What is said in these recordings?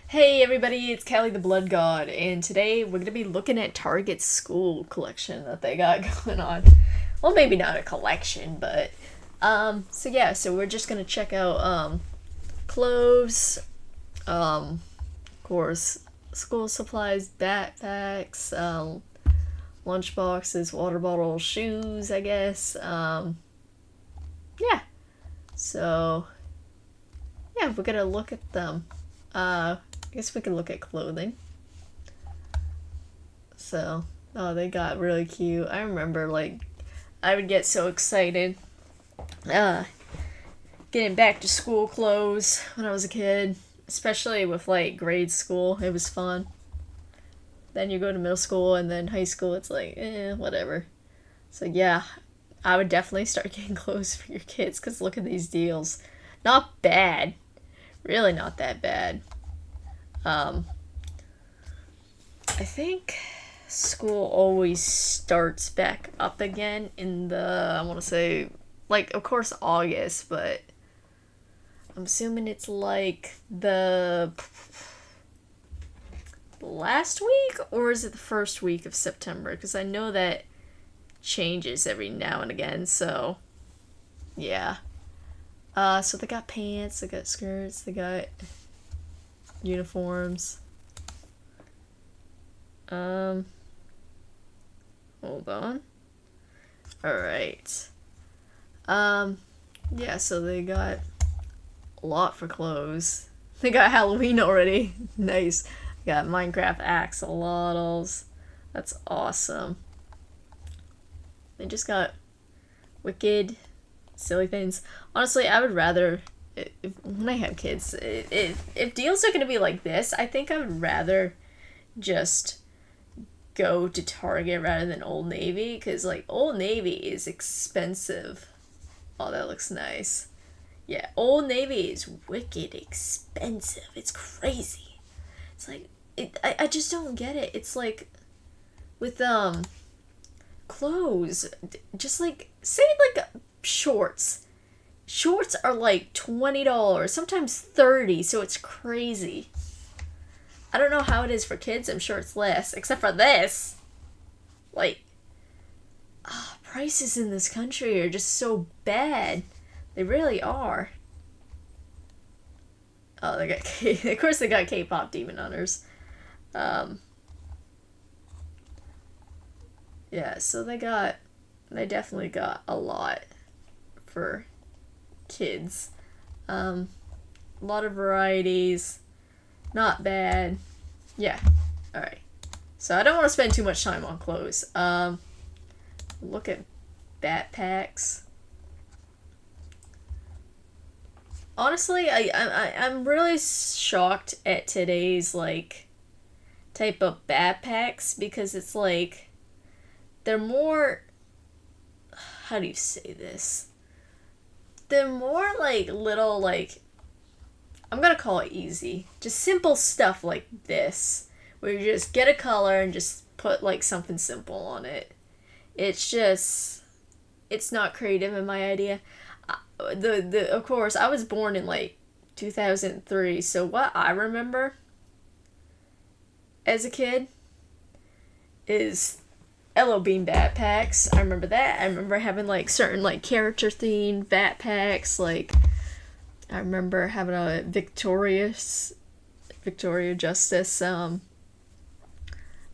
Hey everybody, it's Callie the Blood God, and today we're gonna be looking at Target's school collection that they got going on. Well, maybe not a collection, but so we're just gonna check out clothes, of course, school supplies, backpacks, lunch boxes, water bottles, shoes, I guess. Yeah. So yeah, we're gonna look at them. I guess we can look at clothing. So, oh, they got really cute. I remember, like, I would get so excited uh, getting back to school clothes when I was a kid, especially with, like, grade school. It was fun. Then you go to middle school and then high school, it's like, whatever. So, yeah, I would definitely start getting clothes for your kids because look at these deals. Not bad. Really not that bad. Um, I think school always starts back up again in I want to say, like, of course, August, but I'm assuming it's like the last week, or is it the first week of September? Because I know that changes every now and again, so yeah. So they got pants, they got skirts, they got uniforms. Um, Hold on. Alright. Um, yeah, so they got a lot for clothes. They got Halloween already. Nice. Got Minecraft axolotls. That's awesome. They just got wicked, silly things. Honestly, I would rather, when I have kids, if deals are gonna be like this, I think I would rather just go to Target rather than Old Navy, because, like, Old Navy is expensive. Oh, that looks nice. Yeah, Old Navy is wicked expensive. It's crazy. It's like I just don't get it. It's like with clothes, just like say like shorts. Shorts are like $20, sometimes 30, so it's crazy. I don't know how it is for kids. I'm sure it's less, except for this. Like, prices in this country are just so bad. They really are. Oh, they got of course they got K-pop Demon Hunters. Um, yeah, so they definitely got a lot for kids. Um, a lot of varieties, not bad. Yeah, all right. So I don't want to spend too much time on clothes. Look at backpacks. Honestly, I'm really shocked at today's like type of backpacks because it's like they're more, how do you say this? They're more like little like, I'm gonna call it easy. Just simple stuff like this, where you just get a color and just put like something simple on it. It's just, it's not creative in my idea. The of course I was born in like 2003, so what I remember as a kid is LL Bean backpacks. I remember that. I remember having like certain like character themed backpacks. Like I remember having a Victoria Justice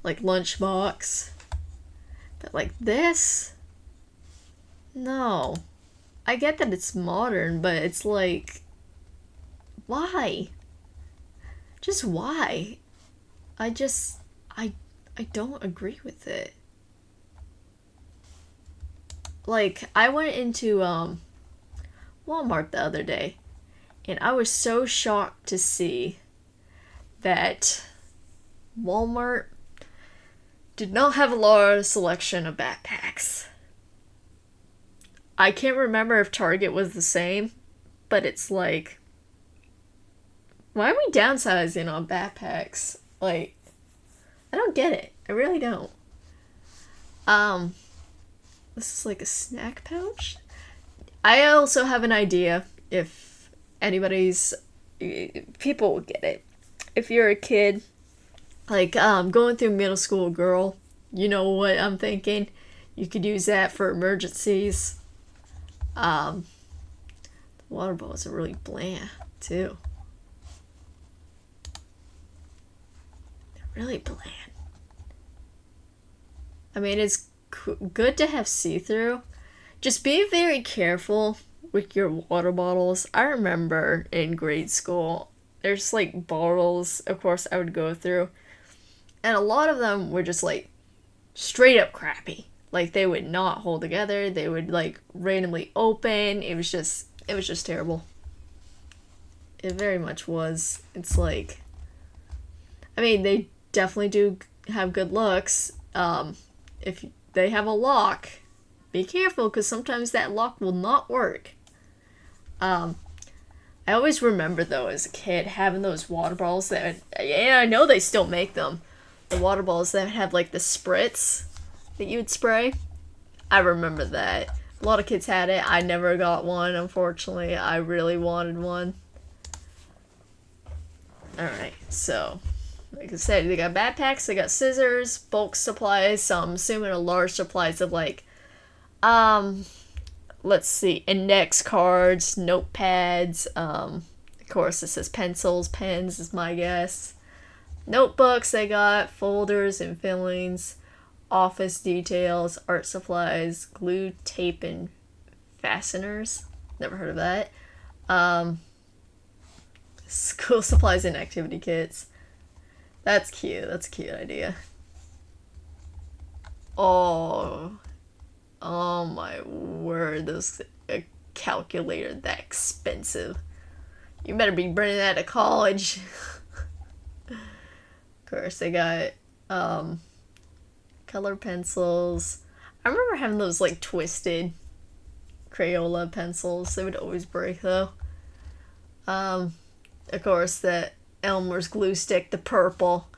like lunchbox. But like this, no. I get that it's modern, but it's like, why? Just why? I just I I don't agree with it. Like I went into Walmart the other day and I was so shocked to see that Walmart did not have a large selection of backpacks. I can't remember if Target was the same, but it's like, why are we downsizing on backpacks? Like, I don't get it. I really don't. Um, this is like a snack pouch. I also have an idea if anybody's people will get it. if you're a kid, like going through middle school, girl, you know what I'm thinking? You could use that for emergencies. Um, water bottles are really bland too. They're really bland. I mean, it's good to have see-through. Just be very careful with your water bottles. I remember in grade school, there's like bottles, of course, I would go through, and a lot of them were just like straight up crappy. Like they would not hold together. They would like randomly open. It was just terrible. It very much was. It's like, I mean, they definitely do have good looks. If they have a lock, be careful because sometimes that lock will not work. Um, I always remember though as a kid having those water bottles that, yeah, I know they still make them. The water bottles that have like the spritz that you would spray. I remember that. A lot of kids had it. I never got one, unfortunately. I really wanted one. Alright, so like I said, they got backpacks, they got scissors, bulk supplies, some assuming large supplies of like um let's see, index cards, notepads, of course it says pencils, pens is my guess. Notebooks they got, folders and fillings, office details, art supplies, glue, tape, and fasteners. Never heard of that. Um, School supplies and activity kits. That's cute. That's a cute idea. Oh, oh my word! Those a calculator that expensive. You better be bringing that to college. Of course, they got um color pencils. I remember having those like twisted Crayola pencils. They would always break though. Um, of course, the Elmer's glue stick, the purple.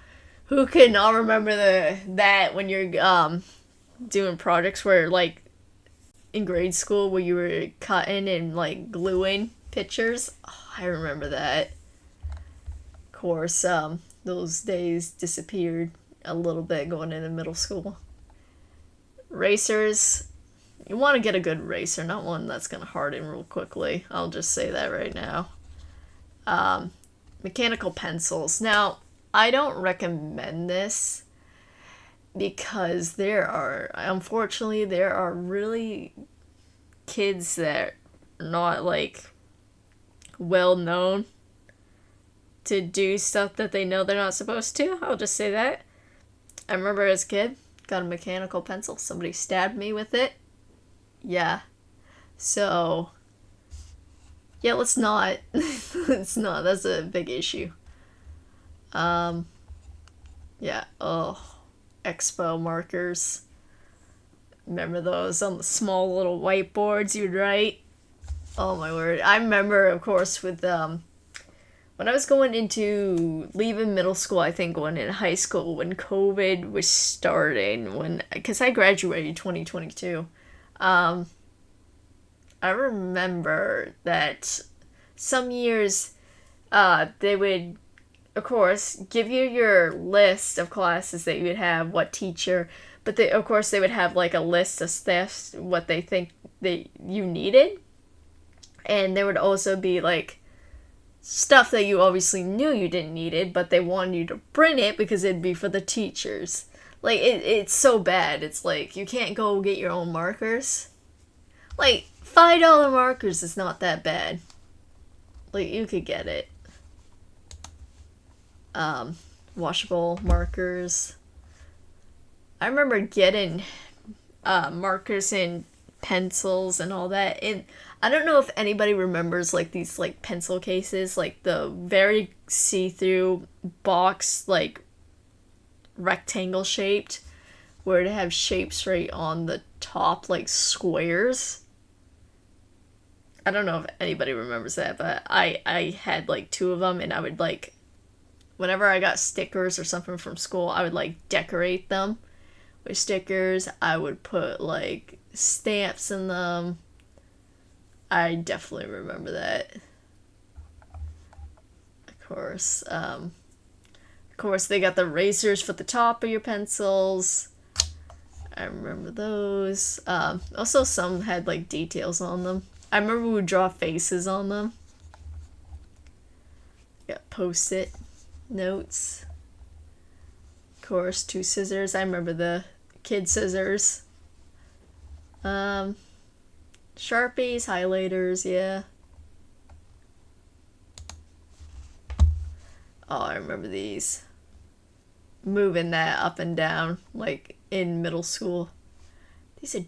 Who can not remember that when you're doing projects where like in grade school where you were cutting and like gluing pictures? Oh, I remember that. Of course, those days disappeared a little bit going into middle school. Racers, you want to get a good racer, not one that's gonna harden real quickly. I'll just say that right now. Um, Mechanical pencils. Now, I don't recommend this because unfortunately, there are really kids that are not like well known to do stuff that they know they're not supposed to. I'll just say that. I remember as a kid, got a mechanical pencil. Somebody stabbed me with it. Yeah. So, yeah, let's not. Let's not. That's a big issue. Um, yeah. Oh, expo markers. Remember those on the small little whiteboards you'd write? Oh my word. I remember, of course, with when I was going into leaving middle school, I think going in high school when COVID was starting, because I graduated 2022. Um, I remember that some years they would, of course, give you your list of classes that you would have, what teacher, but of course they would have like a list of stuff what they think that you needed, and there would also be like stuff that you obviously knew you didn't need it, but they wanted you to print it because it'd be for the teachers. Like it's so bad. It's like you can't go get your own markers. Like $5 markers is not that bad. Like you could get it. Washable markers. I remember getting markers and pencils and all that. And I don't know if anybody remembers like these like pencil cases, like the very see-through box, like rectangle shaped, where it have shapes right on the top, like squares. I don't know if anybody remembers that, but I had like two of them, and I would like, whenever I got stickers or something from school, I would like decorate them with stickers. I would put like stamps in them. I definitely remember that. Of course. Of course, they got the erasers for the top of your pencils. I remember those. Also, some had like details on them. I remember we would draw faces on them. Got post-it notes. Of course, 2 scissors. I remember the kid scissors. Sharpies, highlighters, yeah. Oh, I remember these. Moving that up and down, like in middle school. These are...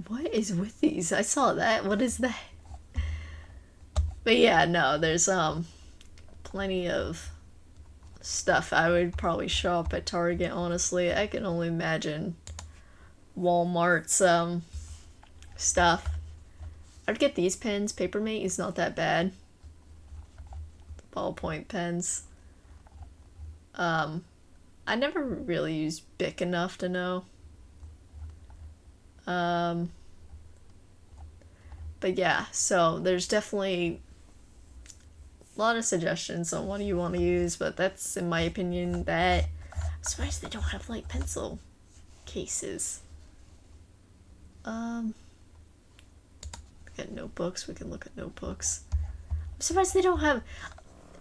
What is with these? I saw that. What is that? But yeah, no, there's plenty of stuff. I would probably shop at Target, honestly. I can only imagine Walmart's stuff. I'd get these pens. Papermate is not that bad. Ballpoint pens. I never really used Bic enough to know. But yeah, so there's definitely a lot of suggestions on what you want to use, but that's, in my opinion, that. I'm surprised they don't have, like, pencil cases. We got notebooks. We can look at notebooks. I'm surprised they don't have...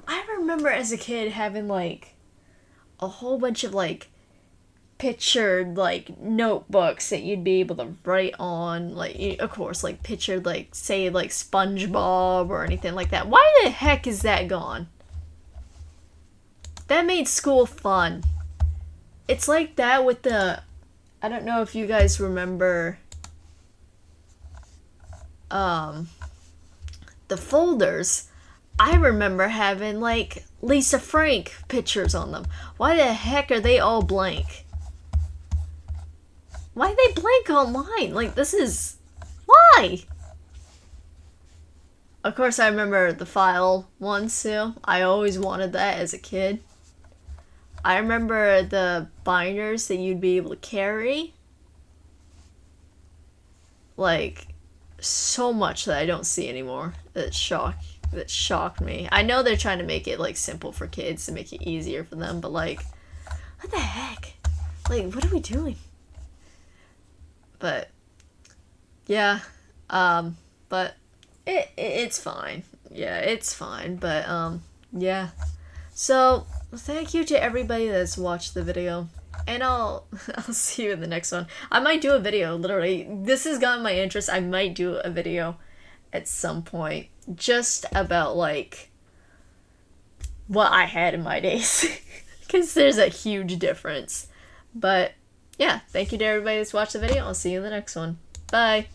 I remember as a kid having, like, a whole bunch of, like, pictured, like, notebooks that you'd be able to write on, like, of course, like, pictured, like, say, like, SpongeBob or anything like that. Why the heck is that gone? That made school fun. It's like that with the... I don't know if you guys remember... the folders. I remember having, like, Lisa Frank pictures on them. Why the heck are they all blank? Why are they blank online? Like, this is... Why? Of course, I remember the file ones, too. I always wanted that as a kid. I remember the binders that you'd be able to carry. Like, so much that I don't see anymore. That shocked me. I know they're trying to make it, like, simple for kids to make it easier for them, but, like, what the heck? Like, what are we doing? But, yeah, but it's fine. Yeah, it's fine, but, yeah. So, thank you to everybody that's watched the video, and I'll see you in the next one. I might do a video, literally. This has gotten my interest. I might do a video at some point, just about, like, what I had in my days, because there's a huge difference. But, yeah, thank you to everybody that's watched the video. I'll see you in the next one. Bye!